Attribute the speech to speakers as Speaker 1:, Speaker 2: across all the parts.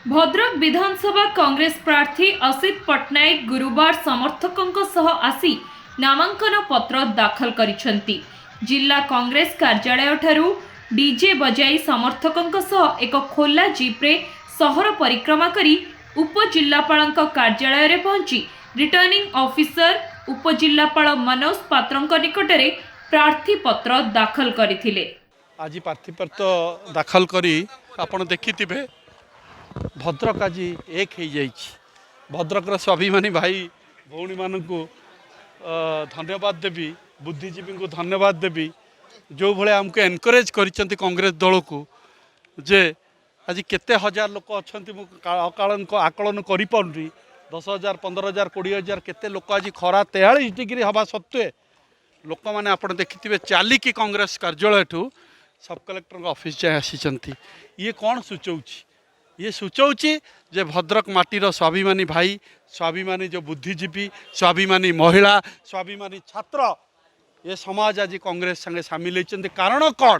Speaker 1: भद्रक विधानसभा कांग्रेस प्रार्थी असित पट्टनायक गुरुवार समर्थकों सह आसी नामांकन पत्र दाखल करिसेंती। जिला कांग्रेस कार्यालय ठारू डीजे बजाई समर्थकों सह एक खोला जीप्रे सहर परिक्रमा करी उपजिल्लापाल कार्यालय रे पहुंची रिटर्निंग ऑफिसर उपजिल्लापाल मनोज पात्र निकटरे प्रार्थी पत्र दाखल करथिले।
Speaker 2: आज प्रार्थी पत्र दाखल करी आपण देखिथिबे भद्रक आज एक हो जाइए। भद्रकर स्वाभिमानी भाई भौणी मानू धन्यवाद देवी, बुद्धिजीवी को धन्यवाद देवी जो भाई आमको एनकरेज कर कांग्रेस दल को जे आज केते हजार लोक अच्छा अकालन आकलन कर 10,000 15,000 20,000 केते लोक आज खरा 43 डिग्री हवा सत्वे लोक मैंने आप देखिए चलिकी कांग्रेस कार्यालय ठू सब कलेक्टर ऑफिस जाए आसी। ये कौन सूचौची? ये सूचौची जे भद्रक माटीर स्वाभिमानी भाई, स्वाभिमानी जो बुद्धिजीवी, स्वाभिमानी महिला, स्वाभिमानी छात्र ये समाज आज कांग्रेस संगे सामिल होती। कारण कौन?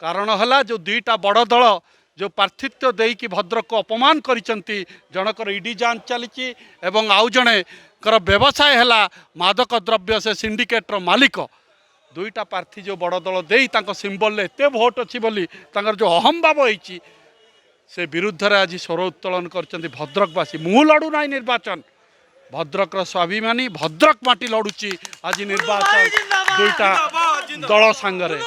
Speaker 2: कारण है जो दुईटा बड़ दल जो प्रार्थित्व देकी भद्रक को अपमान करिसेंती। जनकर ईडी जांच चली एवं आउ जणे कर व्यवसाय है मादक द्रव्य से सिंडिकेटर मालिक। दुईटा प्रार्थी जो बड़ दल दे सिंबल एत भोट अच्छी बोली जो अहम भाव होती से विरुद्ध आज स्वर उत्तोलन कर भद्रकवासी। मु लड़ू ना निर्वाचन, भद्रक स्वाभिमानी भद्रक माटी लड़ुची आज निर्वाचन दुईटा दल सांगरे।